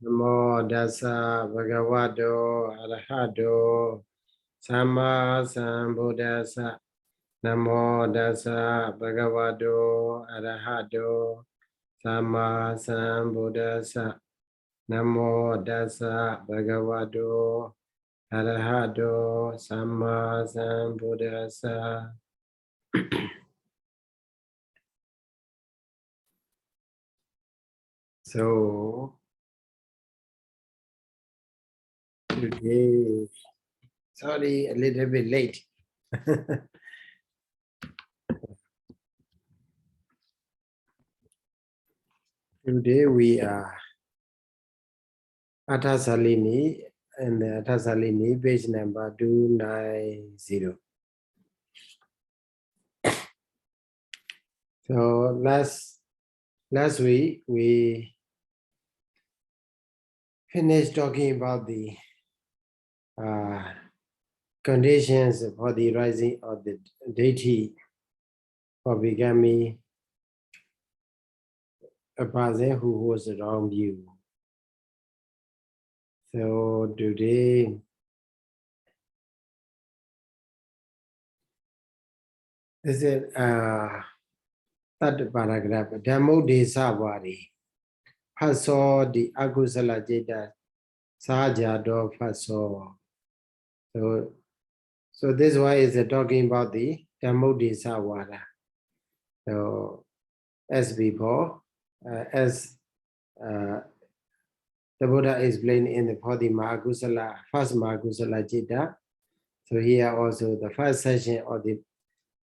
Namo dasa bhagavato arahato samma sambuddhassa. Namo dasa bhagavato arahato samma sambuddhassa. Namo dasa bhagavato arahato samma sambuddhassa. So today, sorry, a little bit late. Today we are akusalāni, and the akusalāni page number 290. So last week we finished talking about the conditions for the rising of the deity for becoming a person who was a wrong view. So today this is third paragraph. Dhammasaṅgaṇī. Phaso the akusala citta Sayadaw Phaso. So this one is talking about the Dhammasaṅgaṇī. So as before, as the Buddha explained in the Akusala, first Akusala citta. So here also the first session of the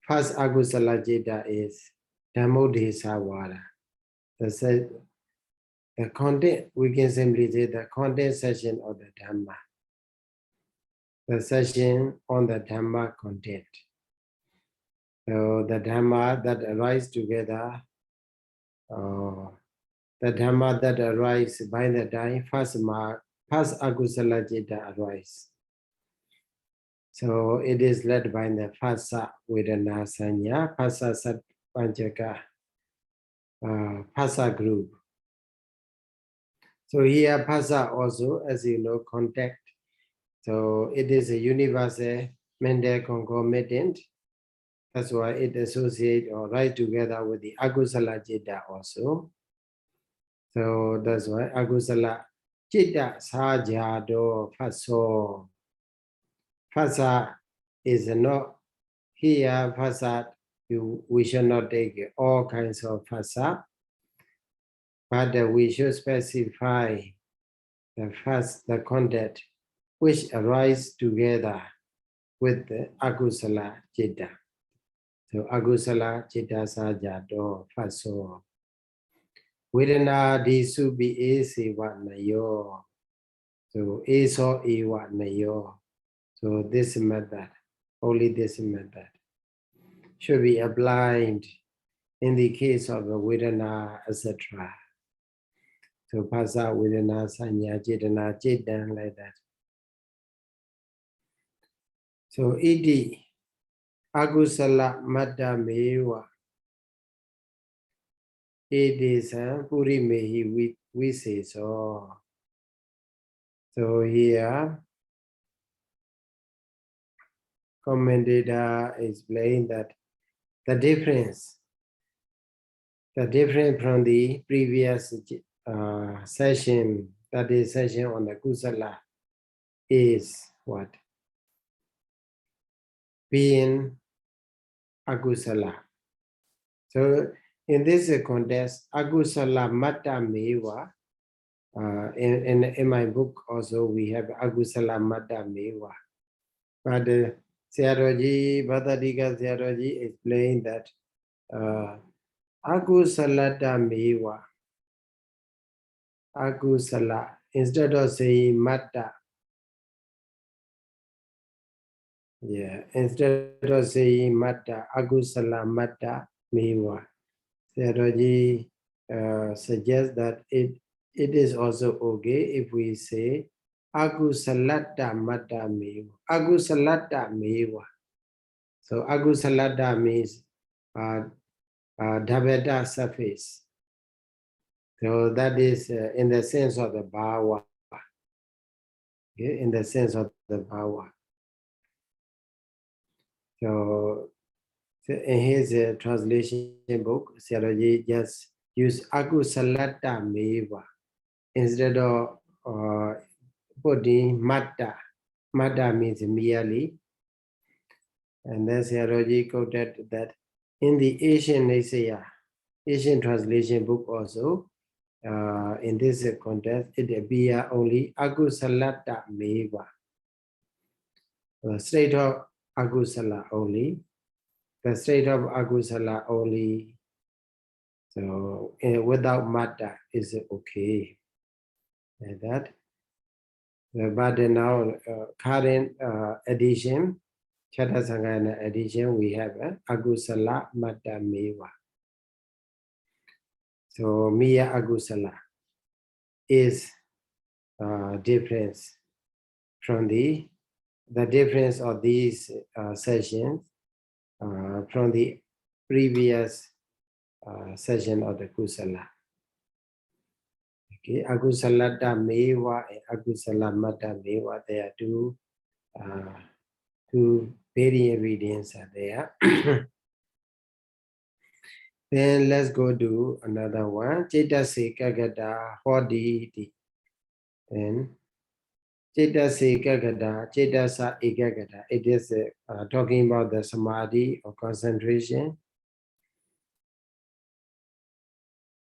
first Akusala citta is Dhammasaṅgaṇī. The content, we can simply say the content session of the Dhamma. The session on the Dhamma content. So the Dhamma that arise together, the Dhamma that arise by the time first Akusala citta arise. So it is led by the Phassa Vedana Sanya, Phassa Sat Panchaka, Phassa group. So here Phassa also, as you know, contact. So it is a universal mental concomitant. That's why it associates or rise together with the Akusala citta also. So that's why Akusala citta Sayadaw Phaso. Phassa is not here. Phassa, we should not take all kinds of phassa, but we should specify the content which arise together with the akusala citta. So akusala citta Sayadaw Phaso. Vedana disubi esewa nayo. So eso ewa nayo. So this method, only this method, should be applied in the case of a Vedana, etc. So Phassa, Vedana, Sanya, Cetana, Cetan, like that. So iti akusala matta mewa. Iti san puri mehi viseso. So here, commentator explained that the difference from the previous session, that is session on the kusala, is what? Being akusala. So in this context, akusala matta mewa. In my book also we have akusala matta mewa. But Sayadaw Bhattadika explained that akusalata mewa. Akusala, instead of saying matta, instead of saying matta, akusala matta mewa. Sayadaw suggests that it is also okay if we say akusalata matta mewa. Akusalata mewa. So akusalata means dvādasa surface. So that is in the sense of the bhava. Okay, in the sense of the bhava. So in his translation book, Sayadaw just use akusalata meva instead of putting matta. Matta means merely. And then Sayadaw quoted that in the Asian Asian translation book also, in this context, it appears only akusalata meva. The state of akusala only. The state of akusala only. So without matter is okay. Like that. But now current edition, Chattasangana edition, we have akusala matta meva. So miya akusala is difference from the difference of these sessions from the previous session of the kusala. Okay, akusalata meva and akusala matta meva, there are two varying readings are there. Then let's go to another one. Cetase kagata hoditi. Then cetase kagata, cetasa ekagata. It is talking about the samadhi or concentration.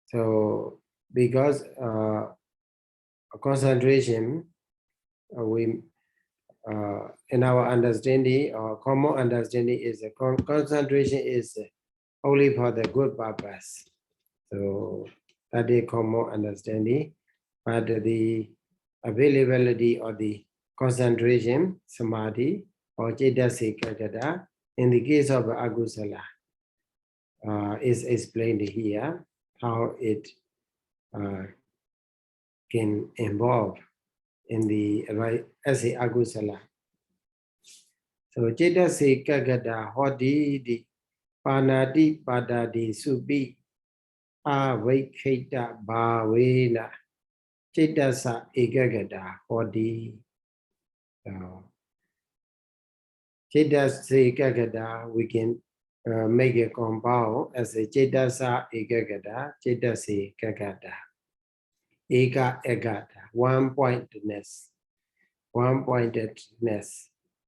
So because concentration, we in our understanding or common understanding is concentration is only for the good purpose. So that is common understanding. But the availability of the concentration, samadhi, or cetasika, in the case of akusala, is explained here how it can involve in the right as a akusala. So cetasika gada hodi di panati padadi subi avaikita bhavena cetasa ekagata hodi. Cetasa ekagata, we can make a compound as a cetasa ekagata, cetasa ekagata. Eka egata, one-pointedness,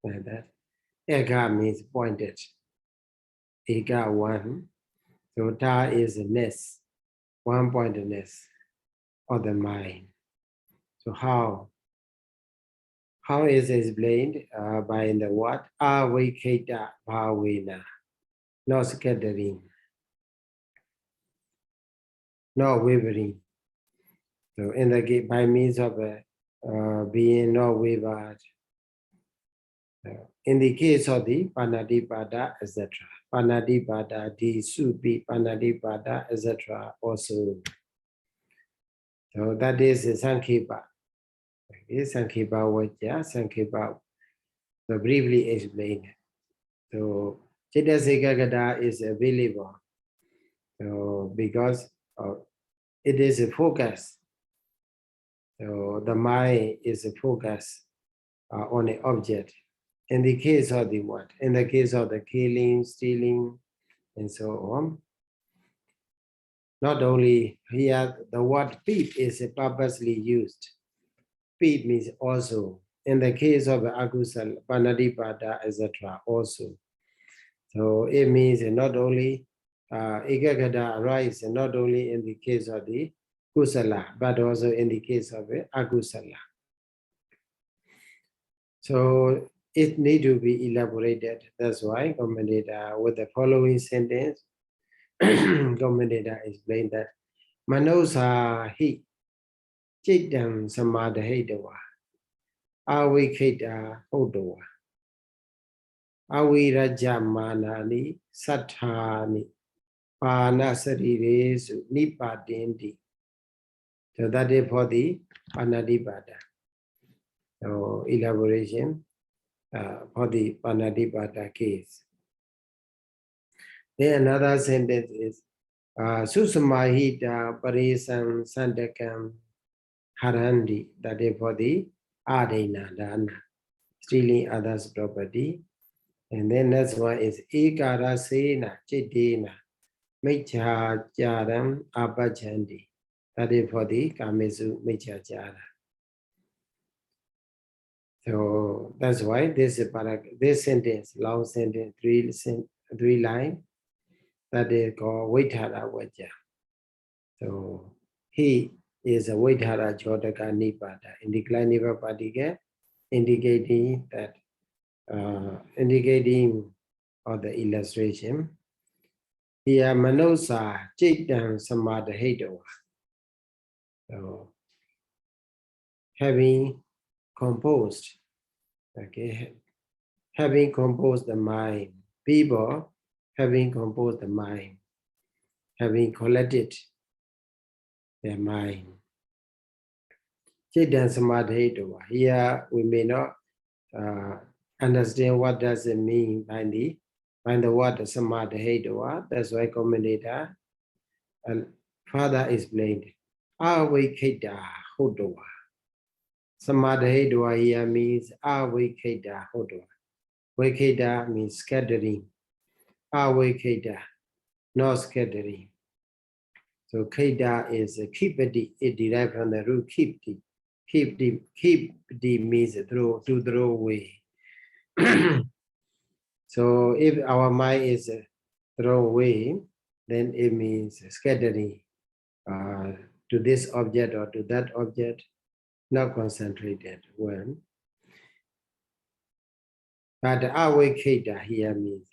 like that. Eka means pointed. Eka one. So ta is a ness, one-pointedness of the mind. So how is explained by the word avaikita bhavena, not scattering, not wavering. So in the by means of being not wavered. In the case of the panadipada, etc. Panadipada, the supi, panadipada, etc. also. So that is Sankhipa. Okay, Sankhipa Vajja, Sankhipa. So briefly explained. So Cetasika is available. So because it is a focus. So the mind is a focus on an object. In the case of the what? In the case of the killing, stealing, and so on. Not only here, the word peep is purposely used. Peep means also. In the case of akusala, panadipada, etc. also. So it means not only ekagata arises not only in the case of the kusala, but also in the case of akusala. So it need to be elaborated. That's why commentator with the following sentence, commentator explained that manosa hi chitam samadhaitawa avikita hodawa avirajamanani sathani pana sariresu nipadendi. So that is for the panadipada. So elaboration for the panadipada case. Then another sentence is Susamahita parisam sandakam harandi, that is for the adena dana, stealing others' property. And then next one is ekarasena chitina mecha jaram abhajandi, that is for the kamesu mecha jara. So that's why this sentence, long sentence, three lines, that is called Vaithara Vaja. So he is a Vaithara Jodaka Nipada, indicating Nipapadika, indicating that, indicating or the illustration. Here Manosa Chitam Samadhahedawa. So having composed, okay, having composed the mind, people having composed the mind, having collected their mind. Chitam Samadhahedawa. Here we may not understand what does it mean by the word Samadhahedawa. That's why commentator and further explained Avekeda Hodawa. Samadhahedawa here means Avekeda Hodawa. Vekeda means scattering. Avekeda, not scattering. So Keda is a keepity, it derived from the root keepti. Keepti means to throw away. So if our mind is thrown away, then it means scattering to this object or to that object, not concentrated. Well, but awekeda here means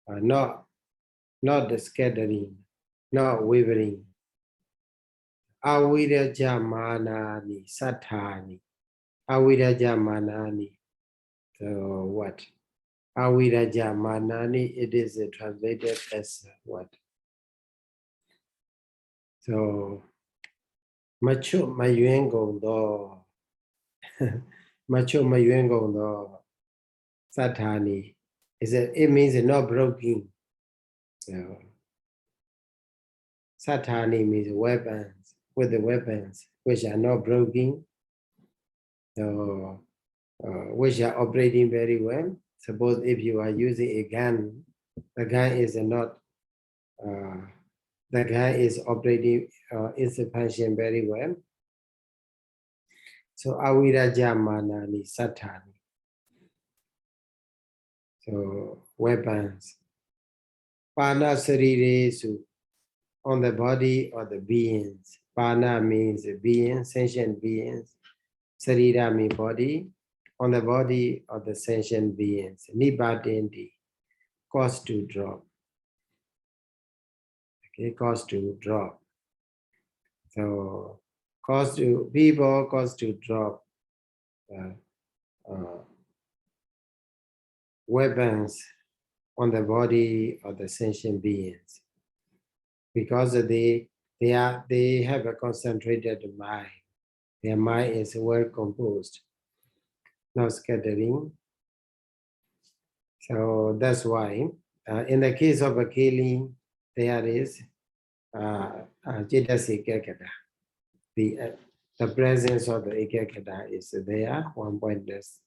not the scattering, not wavering. Aviraja manani sathani. Aviraja manani. So what? Aviraja manani, it is translated as what? So macho mayuengong do macho mayuengong do sathani. It means not broken. So sathani means weapons, with the weapons which are not broken, so which are operating very well. Suppose if you are using a gun, the gun is not the gun is operating is functioning very well. So aviraja manani sathani. So weapons. Pana sariresu, on the body or the beings. Pana means beings, sentient beings. Sarira means body, on the body of the sentient beings. Nibbadenti, cause to drop. Okay, cause to drop. So, cause to people, cause to drop weapons on the body of the sentient beings, because they have a concentrated mind. Their mind is well composed, not scattering. So that's why in the case of a killing, there is Jitasi Ekakata. The presence of the Ekakata is there, one point less.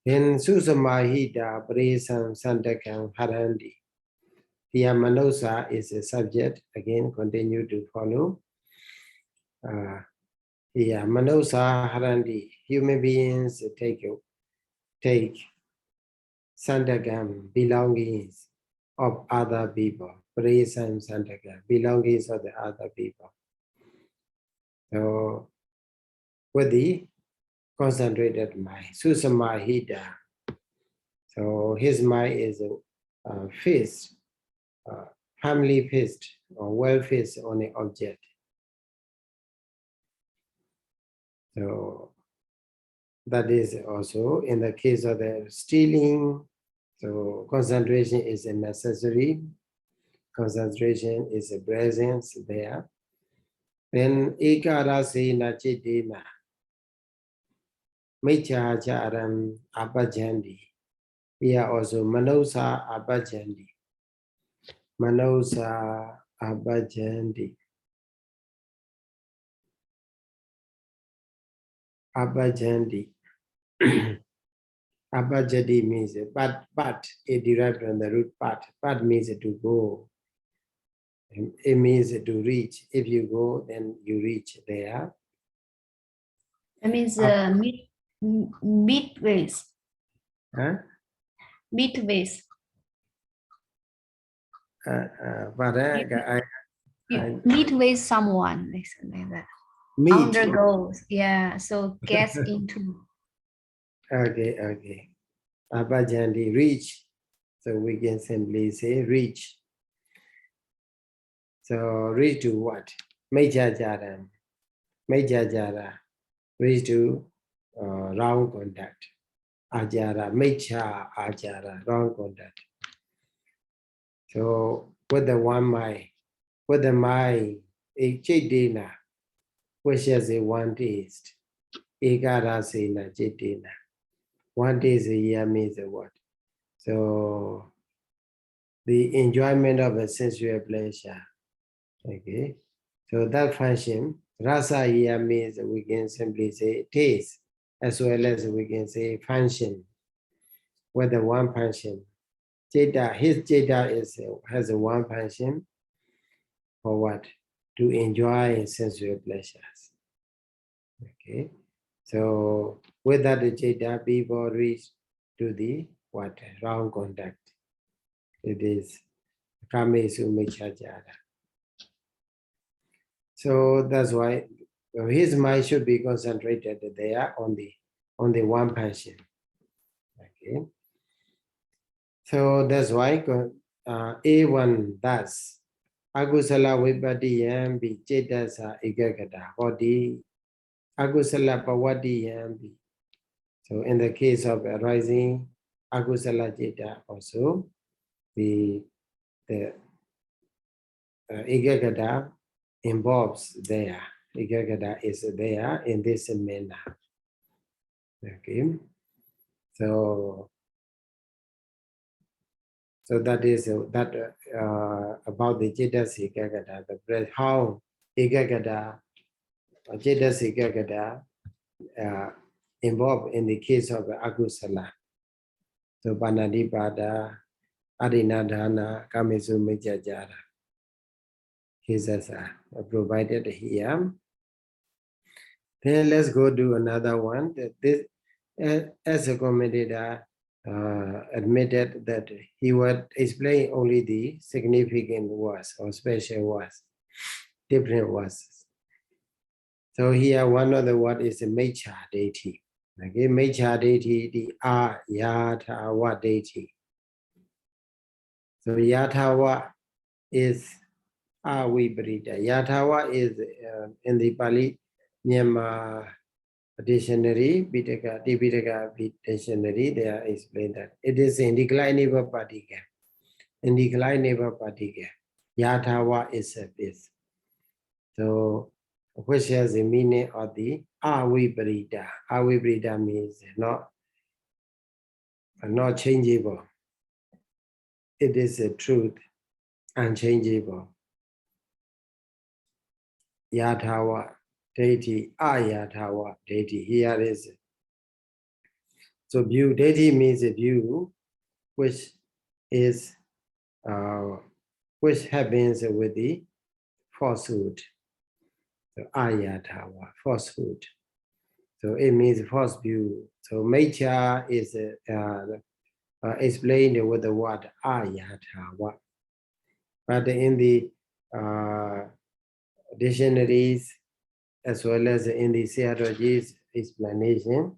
In Susamahita Parisam Sandakam Harandi, the Manosa is a subject, again continue to follow. Here, Manosa Harandi, human beings take Sandakam, belongings of other people. Parisam Sandakam, belongings of the other people. So, with the concentrated mind, Susamahita. So his mind is fixed, firmly fixed or well fixed on an object. So that is also in the case of the stealing. So concentration is a necessary. Concentration is a presence there. Then ekarasena chitina mecha charam abhajandi. Here also manosa abhajandi. Manosa Abhajanti. Abhajanti. Abhajati means but it derived from the root pat. Pat means to go. It means to reach. If you go, then you reach there. That means midways. Huh? Midways. Midway someone, like that. Meet. Undergoes, yeah. So gets into. Okay. Abhajanti, reach. So we can simply say reach. So reach to what? Mejajara. Mejajara. Reach to wrong contact. Ajara. Mecha ajara. Wrong contact. So with the one mind, with the mind, a chedina, which has a one taste. Ekarasena chedina. One taste a year means a what? So the enjoyment of a sensual pleasure. Okay. So that function, rasa here means we can simply say taste, as well as we can say function. With the one function. Jeta, his jeta has a one function for what? To enjoy sensual pleasures. Okay. So with that jeta, people reach to the what? Wrong contact. It is kamesu mechajara. So that's why his mind should be concentrated there on the one passion. Okay. So that's why A1 thus akusala vipatiyambi cetasa ekagata hoti akusala pawatiyambi. So in the case of arising akusala ceta also the ekagata involves there. Ekagata is there in this manner. Okay. So that is about the Jedas Ekagata, the breath, how Ekagata, Jedas Ekagata involved in the case of akusala. So Banadipada, Adinadhana, Kamisu Mijajara. His is provided here. Then let's go to another one. This, as a commentator admitted that he would explain only the significant words or special words, different words. So here one of the words is mecha deity. Okay, mecha deity, the yathawa deity. So yathawa is aviparita. Yathawa is in the Pali Myanmar dictionary, Piṭaka, Piṭaka dictionary, they are explained that it is indeclinable particle. Indeclinable particle. Yathawa is a base. So, which has the meaning of the aviparita. Aviparita means not changeable. It is a truth, unchangeable. Yathawa, deity, ayathawa, deity. Here is it. So view, deity means a view which is which happens with the falsehood. So ayathawa, falsehood. So it means false view. So mecha is explained with the word ayathawa. But in the dictionaries, as well as in the Sayadaw's explanation,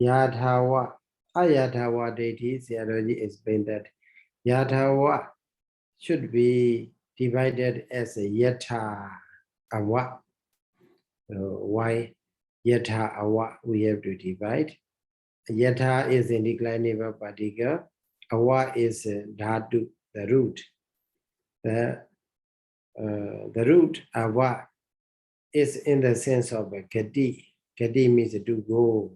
Yathawa, Ayathawa deity, Sayadaw explained that Yathawa should be divided as a Yatha Awa. Why Yatha Awa we have to divide? Yatha is a declinable particle, Awa is Dhatu, the root. The root Awa is in the sense of Gati. Gati means to go.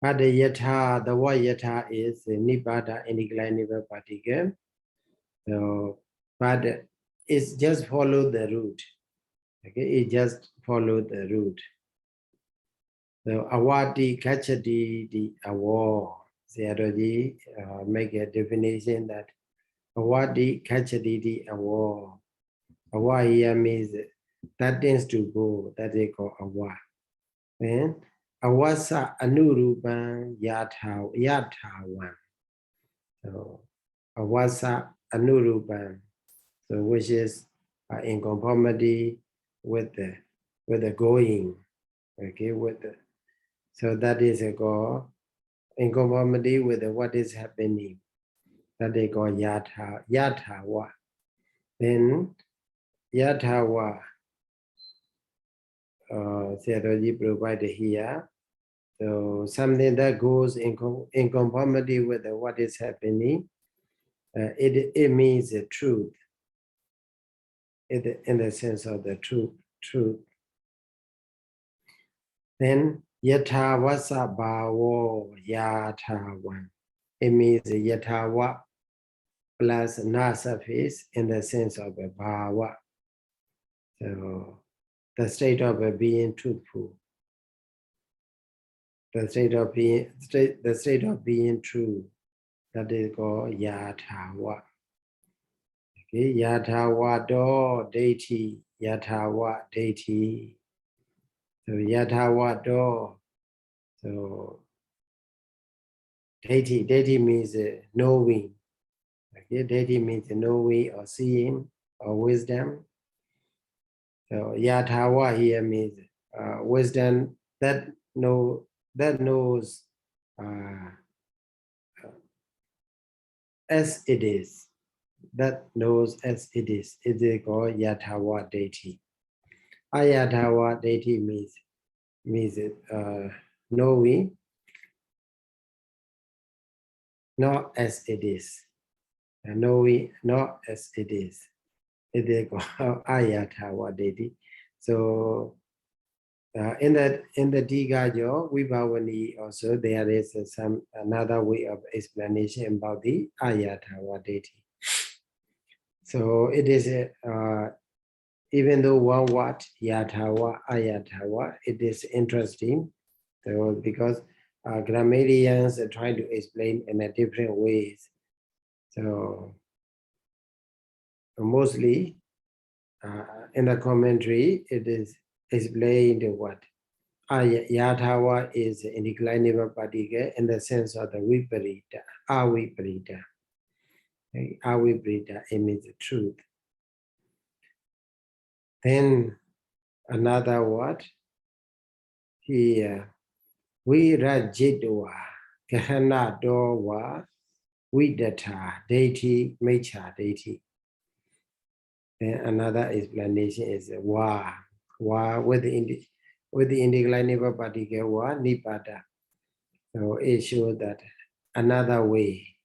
But the yatha, the word yatha is nipada indiclinable. So, but it's just follow the root. Okay, it just follow the root. So awati kachati the awo. Sayadaw make a definition that awati kachati the awo. Awa here means that tends to go, that they call awa. Then awasa anurupan yathawan. So awasa anurupan. So which is in conformity with the going, okay, so that is a go in conformity with what is happening. That they call yathawa. Then yathawa, Sayadaw provided here. So something that goes in conformity with what is happening, it means the truth. In the sense of the truth. Then yathavasa bhavo yathavan. It means yathawa plus na suffix in the sense of a bhava. So the state of being truthful. The state of being true. That is called yathawa. Okay, yathawa do deity, yathawa deity. So yathawa do. So deity means knowing. Okay, deity means knowing or seeing or wisdom. So yathawa here means wisdom that knows as it is. That knows as it is. It is called yathawa deity. Ayathawa deity means knowing not as it is. Knowing not as it is. It is called ayathawa deity. So in the Digajo Vibhavani also there is another way of explanation about the ayathawa deity. So it is even though one word yathawa ayathawa, it is interesting. So because grammarians are trying to explain in a different ways. So mostly in the commentary, it is explained what yathawa is indeclinable particle in the sense of the viparita, aviparita. Okay? Aviparita, it means the truth. Then another word here, virajitwa, kahana dowa, vidata, deity, mecha, deity. Then another explanation is wa with the indeclinable particle wa nipada. So it shows that another way,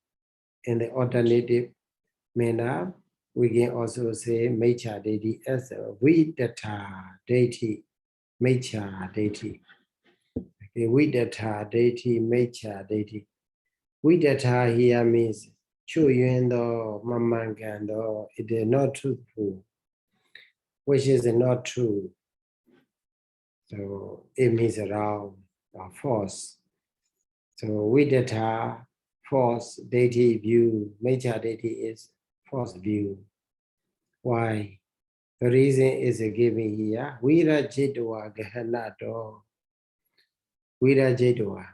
in the alternative manner, we can also say mecha deity as a vidata deity, mecha deity. Okay, vidata deity, mecha deity. Vidata here means chuyuendo, mamangando, it is not truthful, which is not true. So it means wrong or false. So vidata, false deity view, mecha deity is false view. Why? The reason is given here. Virajitwa gahanato. Virajitwa.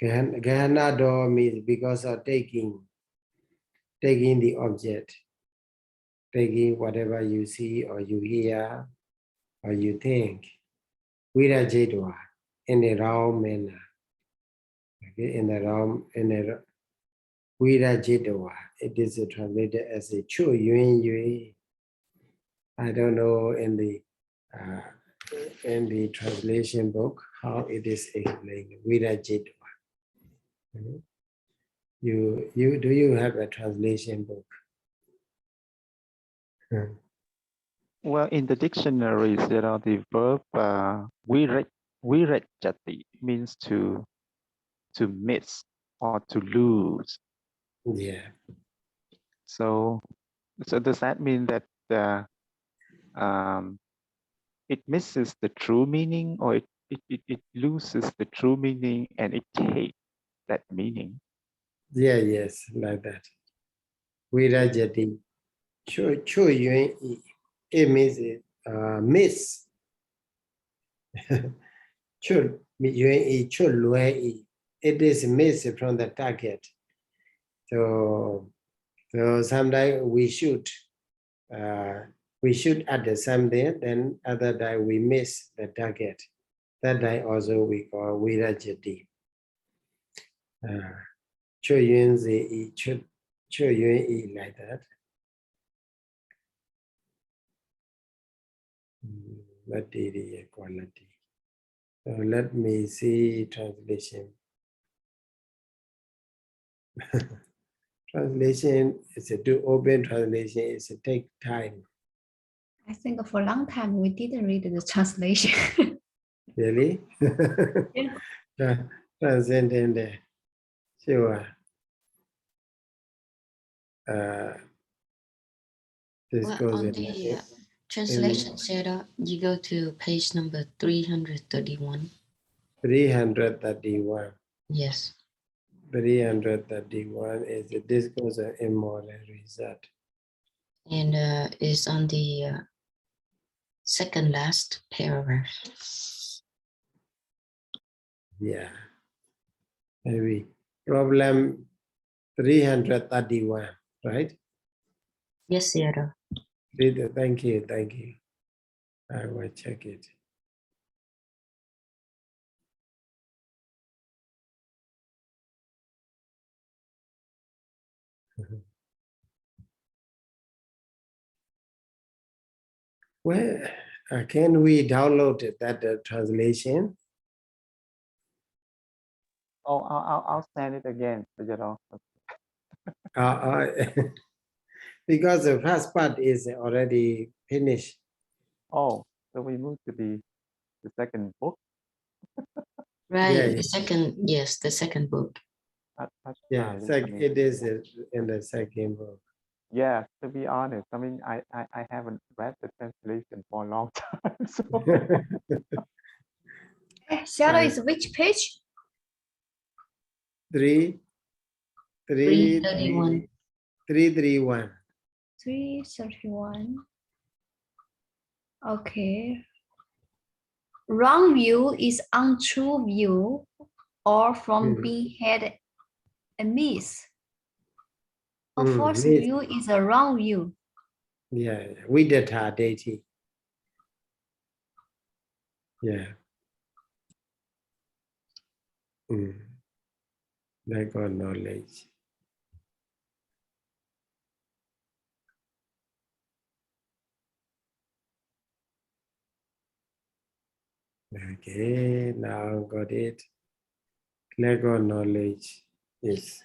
Gahanato means because of taking the object, taking whatever you see or you hear or you think. Virajitwa in a wrong manner. Okay, in a virajitwa. It is translated as a chu yun yue. I don't know in the translation book how it is explained. Virajitwa. Do you have a translation book? Well, in the dictionary, there are the verb virajati means to to miss or to lose. Yeah. So does that mean that it misses the true meaning, or it loses the true meaning and it takes that meaning? Yeah, yes, like that. Virajati. Chu yun yi. It means miss. Chu yun yi, chu lue yi. It is missed from the target. So sometimes we shoot at something, then other time we miss the target. That time also we call virajati. Chu yun zi, chu yun yi, like that. Material quality. So let me see translation. Translation is a do open translation. It's a take time. I think for a long time we didn't read the translation. Really? Yeah. Transcendent. Sure. This Well, goes on in the translation, Sayadaw, you go to page number 331. 331. Yes. 331 is the discourse of immoral result. And is on the second last paragraph. Yeah. Maybe. Problem 331, right? Yes, Sayadaw. Thank you. I will check it. Well, can we download that translation? Oh, I'll send it again, Sayadaw. Because the first part is already finished. Oh, so we move to the second book. Right. Yeah, The second, yes, the second book. Yeah, it is in the second book. Yeah, to be honest, I mean, I haven't read the translation for a long time. So Shadow is which page? 331. 331. 331. Okay. Wrong view is untrue view or from being had amiss. A false view is a wrong view. Yeah, vidata deity. Yeah. Lack of knowledge. Okay, now got it. Lack of knowledge is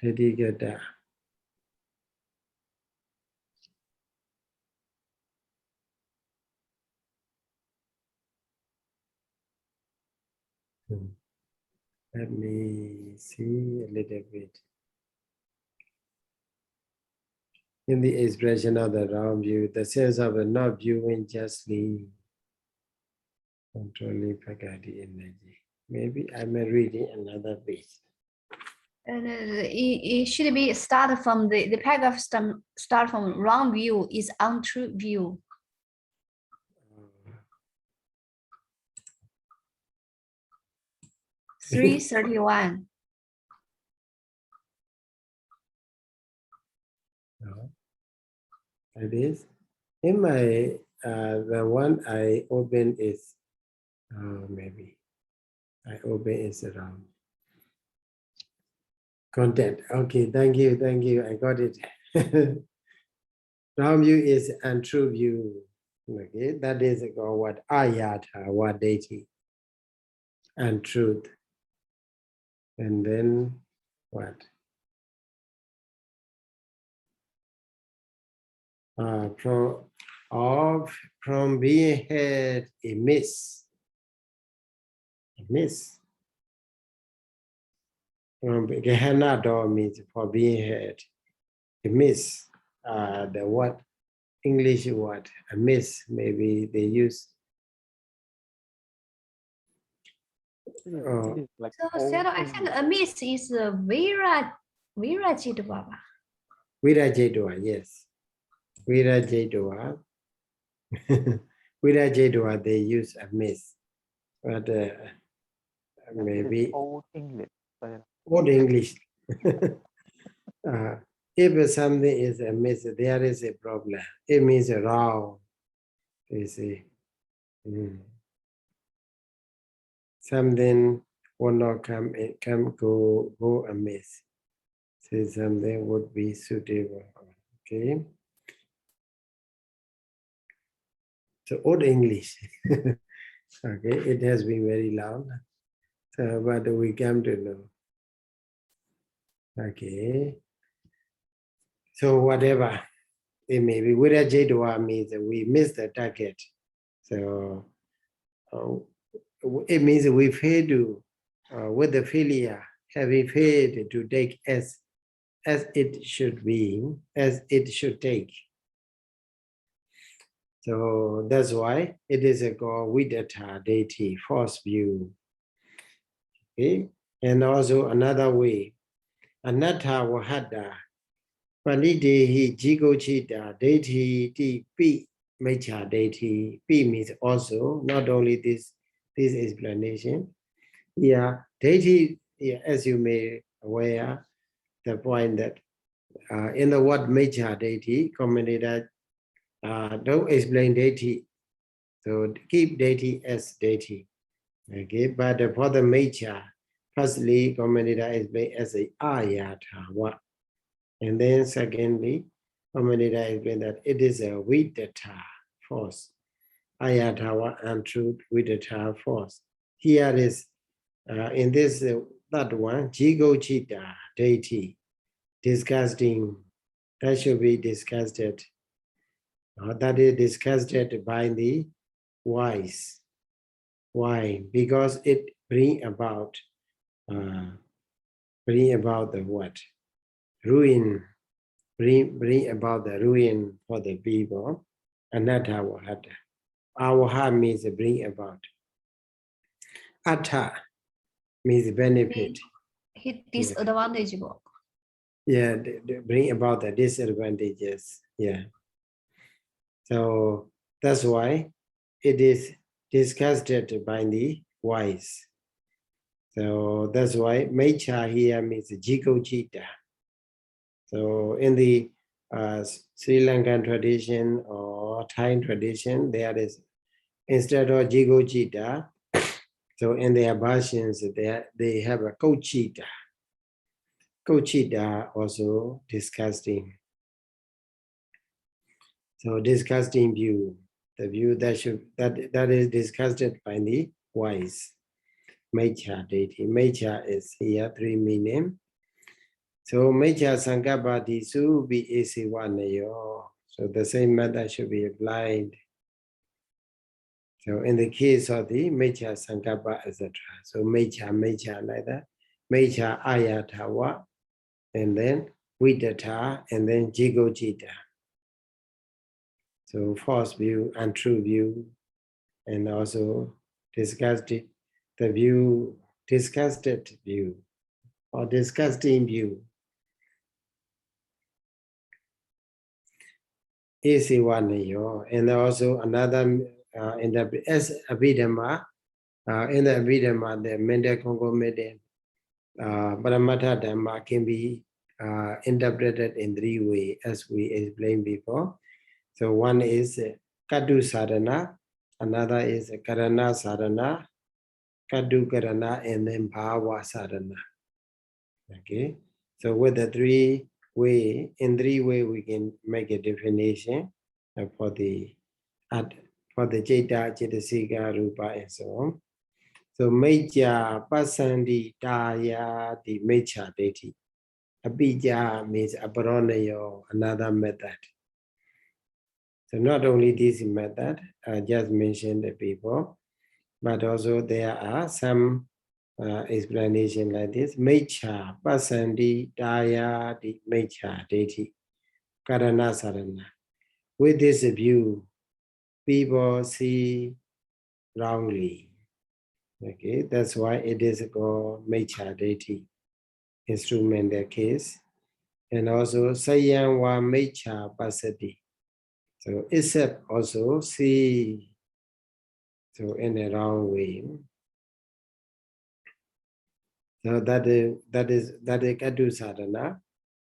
Tadigata. Let me see a little bit. In the expression of the wrong view, the sense of not viewing justly, controlling faculty energy. Maybe I'm reading another page. It should be start from the paragraph start from wrong view is untrue view. Oh. 331. It is. In my, the one I open is, maybe, I open is wrong. Content. Okay, thank you. I got it. Wrong view is untrue view. Okay, that is called what? Ayata, what deity. Untruth. And then what? From being had a miss. A miss. Gehenna door means for being heard. Miss, the word, English word, a miss, maybe they use. It is like So, old Sayadaw, I think a miss is Virajitva. Virajitva, yes. Virajitva. Virajitva, they use a miss. But maybe old English. old English. If something is a miss, there is a problem. It means wrong. You see. Something will not go amiss. So something would be suitable. Okay. So old English. Okay, it has been very loud. So, but we come to know. Okay. So whatever it may be, Virajitva means that we miss the target. So it means we fail to, with the failure, having failed to take as it should be, as it should take. So that's why it is called Vidatta deity, false view. Okay, and also another way, Anatta Wahada, Panidehi Jigochita deity ti pi mecha deity. Pi means also, not only this explanation. Yeah, deity, yeah, as you may aware, the point that in the word mecha deity, commentator don't explain deity. So keep deity as deity. Okay, but for the mecha, firstly, commentator explain as a ayatha. And then secondly, commentator explain that it is a vidatta force. Ayathawa and truth vidatta force. Here is in this that one, Jigo Chita deity, disgusting. That should be disgusted. That is disgusted by the wise. Why? Because it bring about the what? Ruin. Bring about the ruin for the people. Anatta Wahata. Awaha means bring about. Atta means benefit. Disadvantageable. Yeah, bring about the disadvantages. Yeah. So that's why it is disgusted by the wise. So that's why mecha here means jigo chita. So in the Sri Lankan tradition or Thai tradition, there is, instead of jigo chita, so in their versions, they have a kochita. Kochita also disgusting. So disgusting view, the view that is disgusted by the wise. Mecha deity. Mecha is here 3 meaning. So mecha sankappa disu be esiwanayo. So the same method should be applied. So in the case of the mecha sankappa, etc. So mecha like that. Mecha ayathawa, and then vidatta, and then jigojita. So false view, untrue view, and also disgusted view or disgusting view. Easy one, and also another in the as Abhidhamma, in the Abhidhamma, the mental concomitant Paramatha Dhamma can be interpreted in 3 ways, as we explained before. So one is Kaddu Sadhana, another is Karana Sadhana, Kaddu Karana, and then Bhava Sadhana. Okay, so with the 3 ways, in 3 ways we can make a definition for the Jeta, Cetasika, Rupa, and so on. So Mecha Pasandi Daya the Mecha deity. Abhija means Aparonayo, another method. So not only this method I just mentioned before, but also there are some explanation like this. Mecha, Pasandi, Daya, Mecha, Deity, Karana Sarana. With this view, people see wrongly. Okay, that's why it is called Mecha Deity, instrumental case. And also Sayanwa Mecha Pasati. So except also see, so in the wrong way. So that is Kadu Sadhana.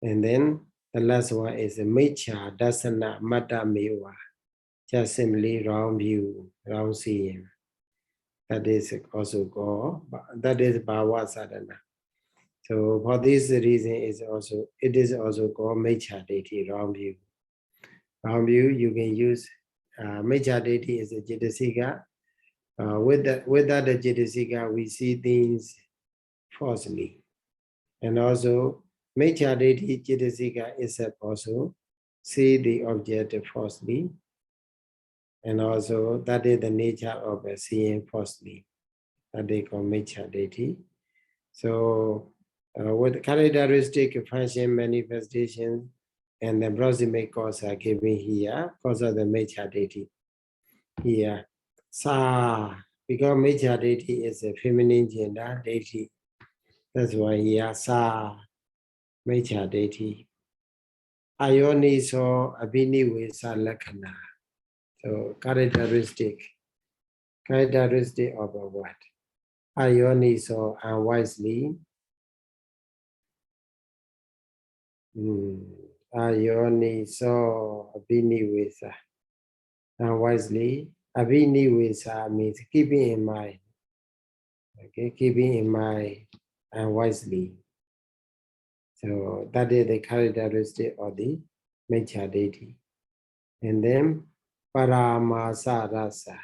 And then the last one is Mecha Dasana Mata Mewa. Just simply wrong view, wrong seeing. That is also called, that is Bhava Sadhana. So for this reason, it is also called Mecha Deity, wrong view. Wrong view, you can use Mecha Deity is a Jitasika. With that the Jitasika, we see things falsely. And also, Mecha Deity Jitasika is also see the object falsely. And also, that is the nature of seeing falsely. That they call Mecha Deity. So, with characteristic function manifestation and the proximate cause are given here, cause of the Mecha Deity. Here, Sa, because Mecha Deity is a feminine gender deity. That's why here, Sa, Mecha Deity. Ayoni so Abhini Sa Lakana. So, characteristic of a what? Ayoni so unwisely. Ayoni so Abhiniwesa. Unwisely. Abhiniwesa means keeping in mind. Okay, keeping in mind unwisely. So that is the characteristic of the Mecha Deity. And then Paramasa Rasa.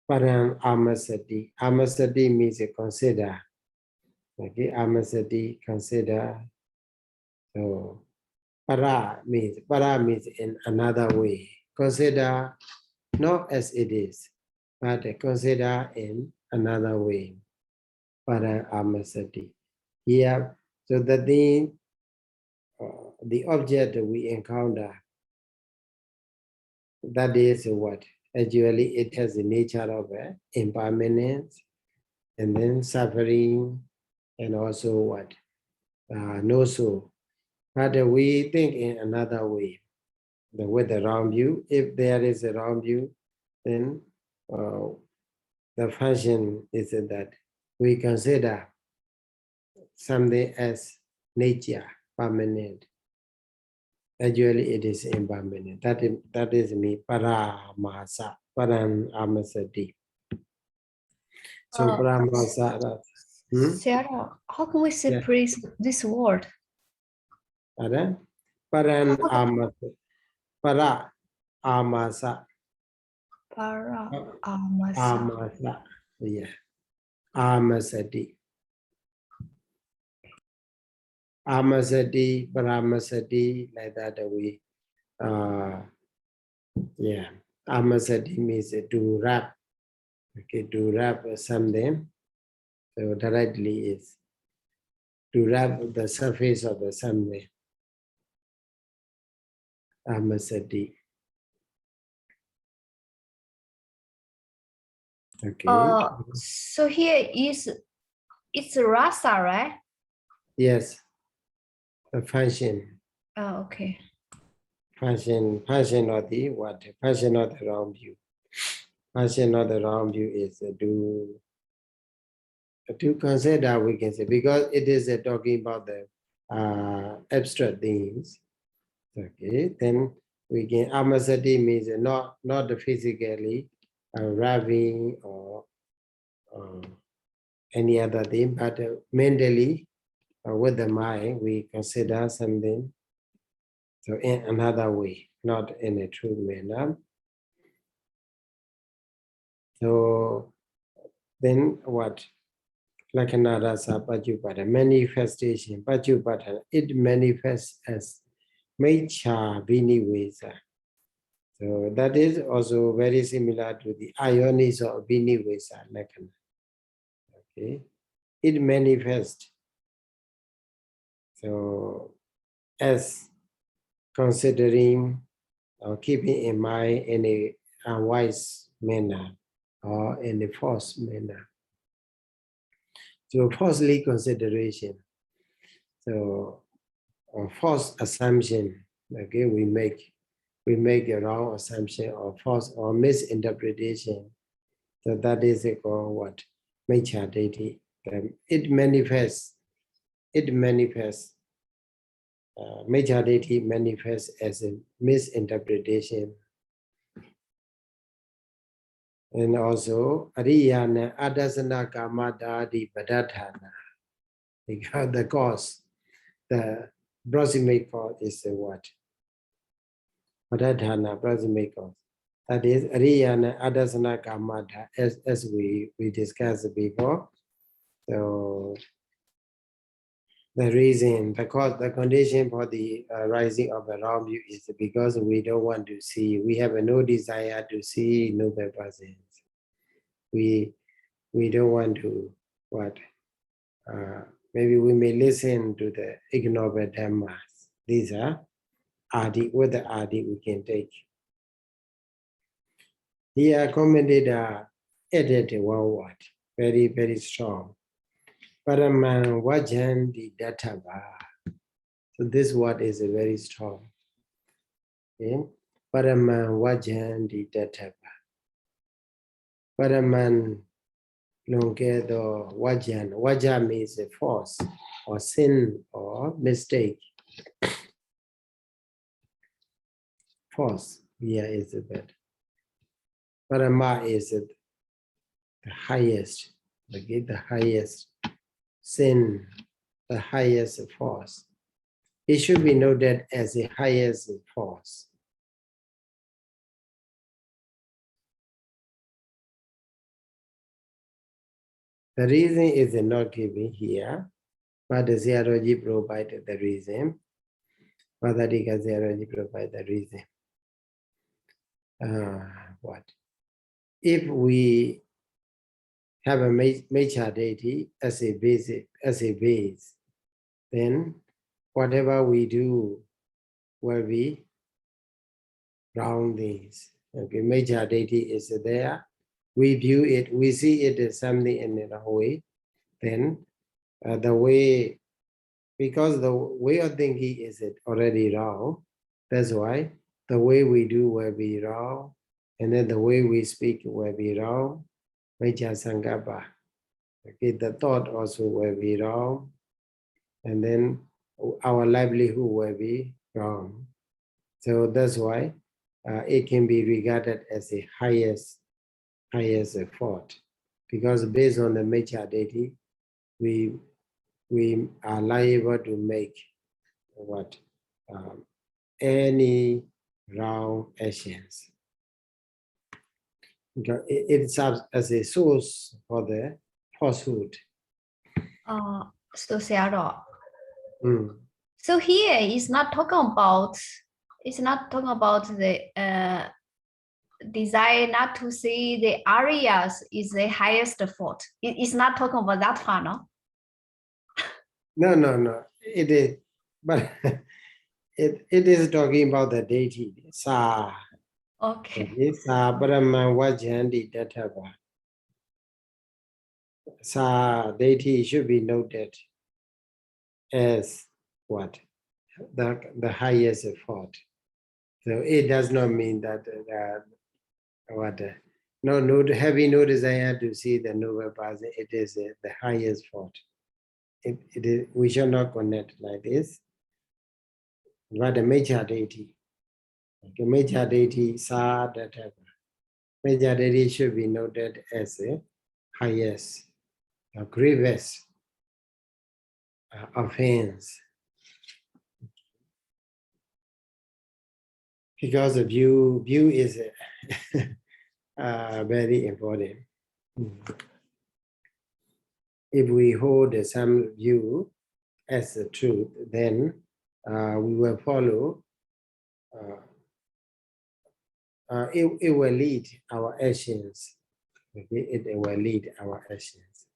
Param Amasati. Amasati means consider. Okay, Amasati, consider. So para means in another way. Consider not as it is, but consider in another way. Para Amasati. Here, so the thing, the object that we encounter, that is what? Actually, it has the nature of impermanence, and then suffering, and also what? No soul. But we think in another way, with the wrong view. If there is a wrong view, then the function is that we consider something as nature, permanent. Actually, it is impermanent. That is me, paramasa, param amasati. So paramasa. Sarah, how can we separate this word? Param amasa. Para amasa. Para amasa. Amasa. Yeah. Amasati. Amasati, paramasati, like that we Amasati means to wrap. Okay, to wrap something. So directly is to wrap the surface of the something. Amasati. Okay. So here it's rasa, right? Yes. The function. Oh, okay. Function of the what? Function of the wrong view. Function of the wrong view is to consider, we can say, because it is talking about the abstract things. Okay, then we can amasati means not physically wrapping or any other thing, but mentally with the mind we consider something. So in another way, not in a true manner. So then what? Lakanarasa Pajupata, manifestation, Pajupata, it manifests as Mecha Vinivesa. So that is also very similar to the Ionis of Vinivesa Lakana. Okay, it manifests. So, as considering or keeping in mind in a unwise manner or in a false manner. So, falsely consideration. So, false assumption. Okay, we make a wrong assumption or false or misinterpretation. So that is called what? Miccha Deity. It manifests. Miccha Deity manifests as a misinterpretation. And also, Ariyana Adasana Kamadadi Badathana. Because the cause, the proximate cause is what? Badathana, proximate cause. That is Ariyana Adasana Kamada, as we discussed before. So the reason, the cause, the condition for the rising of the wrong view is because we don't want to see, we have no desire to see noble persons. We don't want to what? Maybe we may listen to the ignoble dhammas. These are adi, with the adi we can take. Here commentator added one word, very, very strong. Paraman Vajanti Datava. So this word is very strong. Okay? Paraman Vajanti Datava. Paraman Longedo Vajan. Vaja means a false or sin or mistake. False. Here is the bed. Parama is the highest. Okay, the highest sin, the highest force. It should be noted as the highest force. The reason is not given here, but the Sayadaw provided the reason. Madhadika Sayadaw provided the reason. What? If we have a Miccha Deity as a base, then whatever we do will be wrong things. Okay, Miccha Deity is there. We view it, we see it as something in a way, then the way, because the way of thinking is already wrong, that's why the way we do will be wrong, and then the way we speak will be wrong. Miccha Sankappa. Okay, the thought also will be wrong, and then our livelihood will be wrong. So that's why it can be regarded as the highest fault, because based on the Miccha Deity, we are liable to make what any wrong actions. Because it serves as a source for the falsehood. So Sayadaw. Mm. So here it's not talking about the desire not to see the areas is the highest fault. It's not talking about that far, no? No. It is, but it is talking about the deity. Sa. Okay. Sa Brahman Vajanti Datava. Sa deity should be noted as what? The highest fault. So it does not mean that having no desire to see the noble person, it is the highest fault. It is, we shall not connect like this. But the Miccha Deity, the Miccha Deity, Sa Datava. Miccha Deity should be noted as the highest, grievous offense. Because the view is very important. If we hold some view as the truth, then we will follow. It will lead our actions. Okay? It will lead our actions.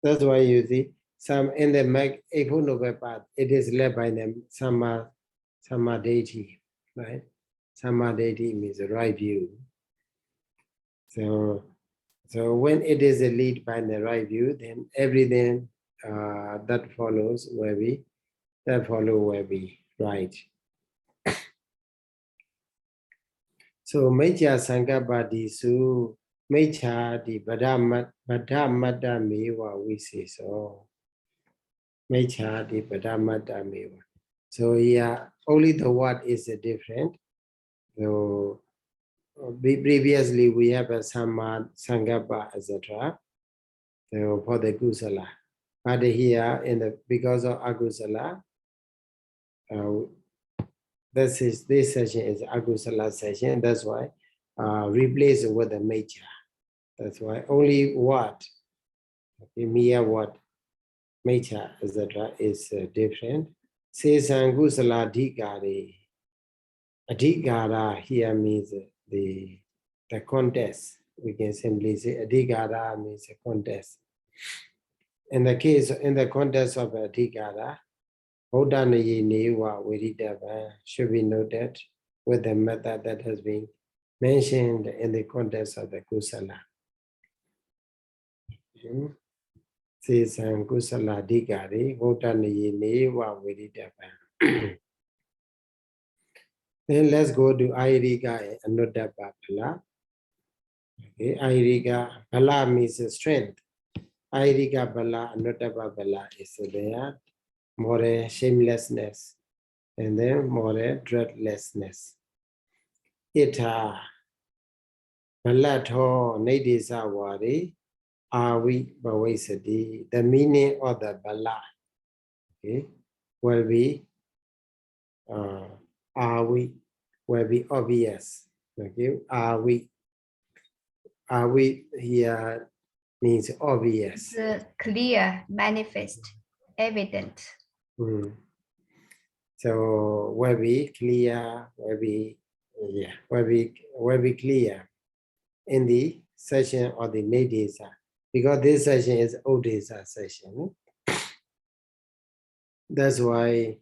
That's why you see some in the Eightfold Noble Path, it is led by the Samadhi, right? Samadhi means the right view. So when it is a lead by the right view, then everything that follows will be right. So Mecha Sankapati Su Mecha di Badhamata Mewa we say so. Mecha di Badhamata Mewa. So yeah, only the word is different. So previously we have a Samad, Sangapa, etc. So for the Kusala. But here because of Akusala, this session is Akusala session. That's why replace it with the Mecha. That's why only what, mere what, Mecha, etc. is different. Sesan Kusala Adhikari. Adhikara here means the contest. We can simply say Adhikara means a contest. In the context of Adhikara, Bodhanayi Newa Viridava should be noted with the method that has been mentioned in the context of the Kusala. Sesan Kusala Adhikari, Bodhanayi Newa Viridava. Then let's go to Airika and Anodapa Bala. Okay, Airika Bala means strength. Airika Bala, Anodapa Bala is there. More shamelessness, and then more dreadlessness. Ita Balatho Nadisa Wari Awi Bawasadi. The meaning of the Bala, okay, will be Awi will be obvious. Okay, Awi here means obvious. It's clear, manifest, evident. So will be clear, will be clear in the session of the Nadisa, because this session is Odesa session. That's why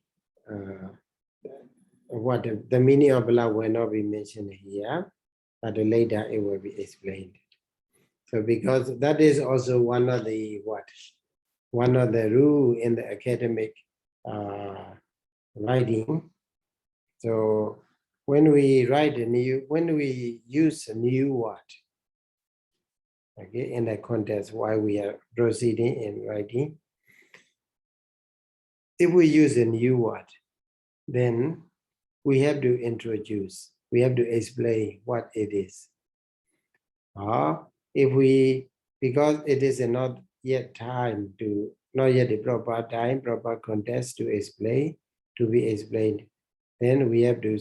what the meaning of Bala will not be mentioned here, but later it will be explained. So because that is also one of the rule in the academic writing. So when we use a new word, okay, in the context while we are proceeding in writing, if we use a new word, then we have to introduce, we have to explain what it is. Because it is not yet the proper time, proper context to explain, to be explained, then we have to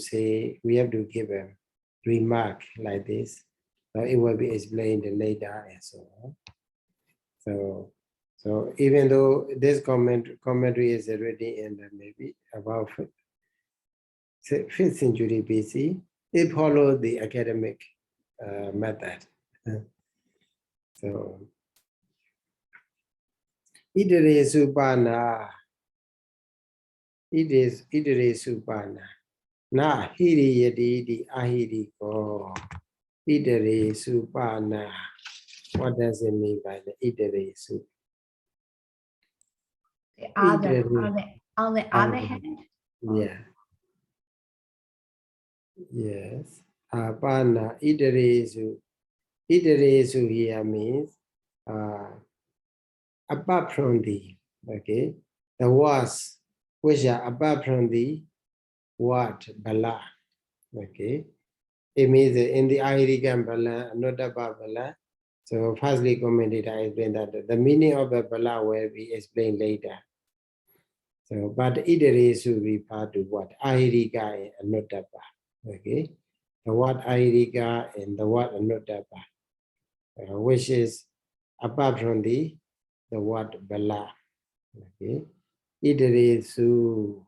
give a remark like this. So it will be explained later and so on. So even though this commentary is already in maybe about 5th century BC, it followed the academic method. So, Idare Supana, Idare Supana, Na Hiri Yadi di Ahiri Ko, Idare Supana. What does it mean by the Idare Sup? On the other hand? Yeah. Yes. Apana Idare Su here means apart from the, okay, the words which are apart from the word Bala, okay. It means in the Ahirikan Bala, not about Bala. So firstly commented, I explained that the meaning of the Bala will be explained later. So, but Idare should refer to what? Ahirika and Notapa. Okay. The word Ahirika and the word Notapa, which is apart from the word Bala. Okay. Idare su.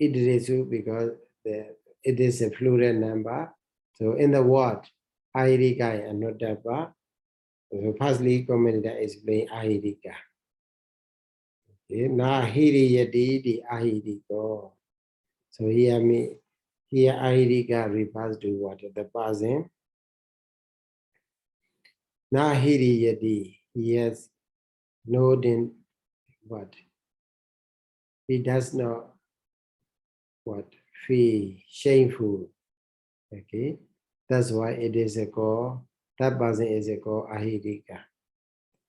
Idare su because it is a plural number. So in the word Ahirika and Notapa, So firstly, commentator explain ahirika. Okay, na hiriyati the ahiriko. So here ahirika refers to what? The person. Na hiriyati, he has no then what? He does not what? Feel shameful. Okay, that's why it is a call. That person is a call ahirika.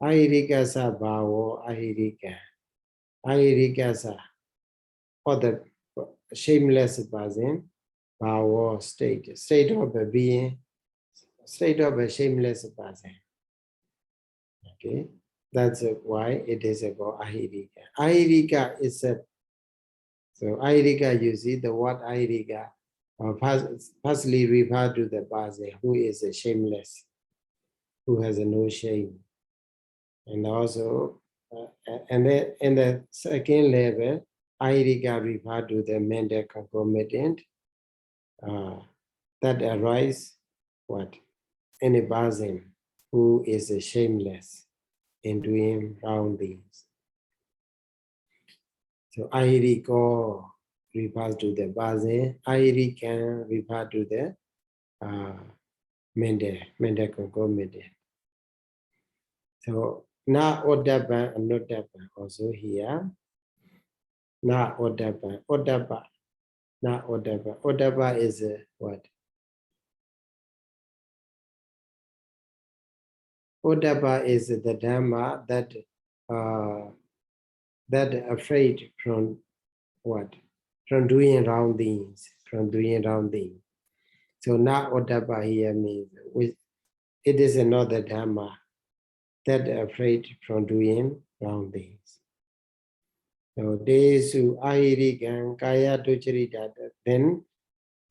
Ahirika sa bhavo ahirika. Ahirika sa other shameless person. Bhavo state of a being, state of a shameless person. Okay, that's why it is called ahirika. Ahirika is a so ahirika. You see the word ahirika. Firstly, refer to the person who is a shameless, who has no shame, and also, and then in the second level, ahirika refer to the mental concomitant that arise what in a person who is shameless in doing wrong things. So ahiriko refers to the person, ahirikan refer to the mental concomitant. So na odaban and nodaban also here. Na odaban, odaba, na odaba. Odaba is what? Odaba is the dhamma that that afraid from what? From doing wrong things, from doing wrong things. So na odaba here means it is another dhamma that afraid from doing wrong things. So desu ahirikan kaya ducharita. Then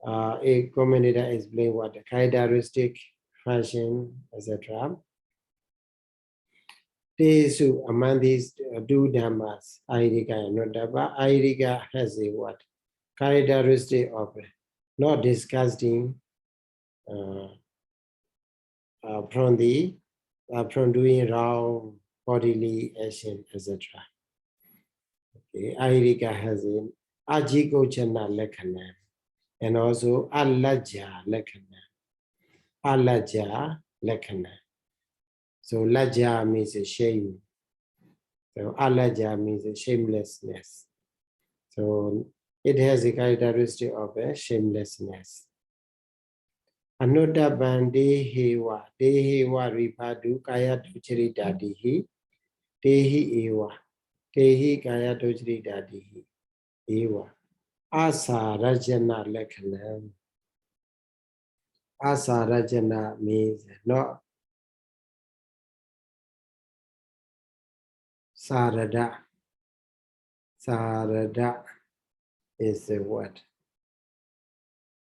a commentator explain what the characteristic, fashion, etc. Desu among these two dhammas, ahirika and nodaba. Ahirika has a what? Characteristic of not disgusting from doing wrong bodily action, etc. Okay, ahirika has an ajikochana lekhana and also alaja lekhana. Alaja lekhana. So laja means a shame. So alaja means a shamelessness. So it has a characteristic of a shamelessness. Anodaban dehewa. Dehewa refer to kaya ducharita dihi. Dehi ewa. Dehi kaya ducharita dihi. Ewa. Asa rajana lekhanam. Asa rajana means not sarada. Sarada is the word.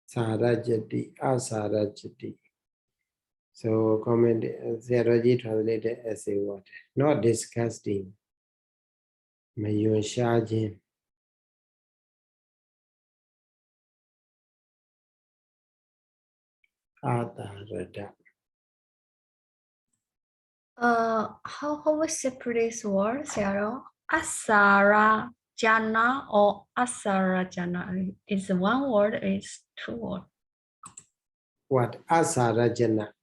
Sarajati, asarajati. So comment Zeraji translated as a word. Not disgusting. Mayun shajin. Atarada. How we separate this word, Sayadaw? Asara jana or asara jana is one word, is two words. What? Asarajana.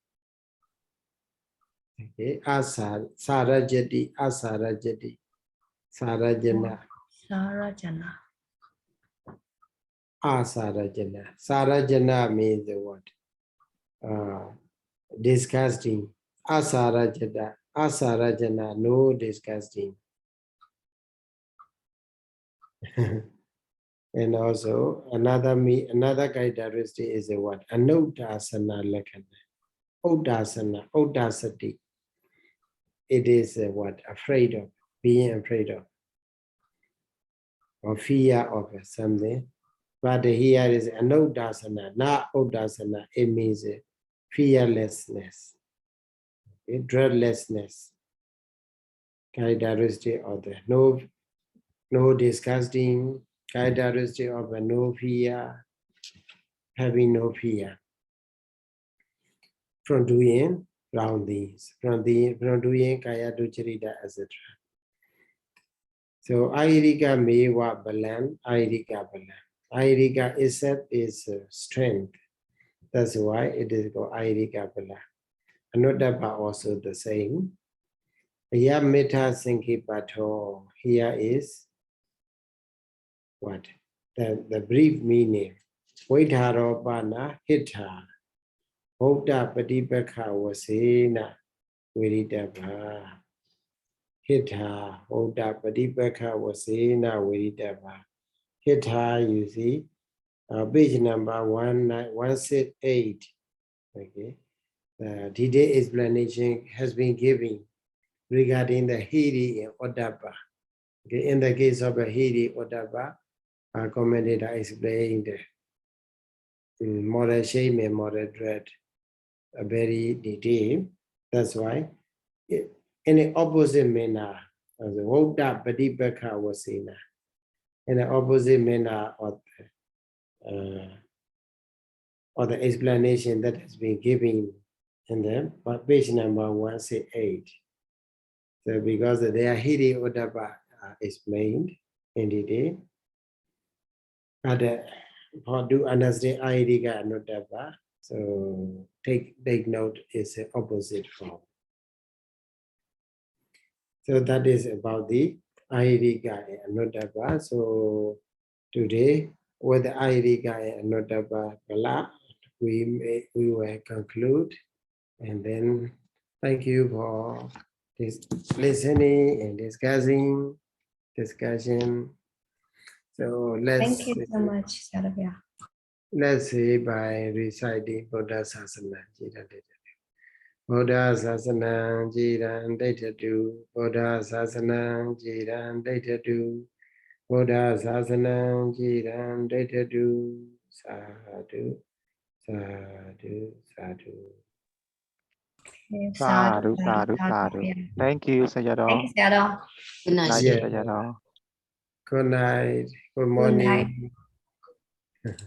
Okay. Sarajati, asarajati. Sarajana. Sarajana. Asarajana. Sarajana means the word. Disgusting. Asarajana. Asarajana, no disgusting. And also another characteristic is the word anodasana lekhana. Odasana, odasati. It is a what? Afraid of, being afraid of, or fear of something. But here is anodasana, not odasana. It means fearlessness, dreadlessness. Characteristic of the no disgusting, characteristic of a no fear, having no fear from doing round these, from doing kaya to charita, etc. So Airika mewa balan, Airika balan. Airika itself is strength. That's why it is called Airika balan. Anodapa also the same. Yamita Sankipato, here is what? The brief meaning. Vaidharopana hita. Bhuta Patipakha Vasena Viridabha. Hita. Bhuta Patipakha Vasena Viridabha. Hita, you see, page number 168. Okay. The detailed explanation has been given regarding the Hiri and Odapa. Okay. In the case of the Hiri Odapa, our commentator explained moral shame and moral dread very detailed. That's why in the opposite manner, as the Voda Padipaka was in the opposite manner of the explanation that has been given in the page number 168. So because they are Hiri Odapa explained in detail, but for to understand Airika and Odapa, so take note is the opposite form. So that is about the Airika and Odapa. So today with the Airika and Odapa Kala, we will conclude, and then thank you for this listening and discussion. So Thank you so much, Sayadaw. let's say by reciting Buddha Sasana Jira. Buddha Sasana Jiran Daitadu, Buddha Sasana Jiran Daitadu, Buddha Sasana Jiran Daitadu, Sadhu, Sadhu, Sadhu. Okay, Sadhu, sadhu, sadhu. yeah. Thank you, Sayadaw. Thank you, Sayadaw. Good night. Night, Yeah. Sayadaw. Good night, good Good morning. night.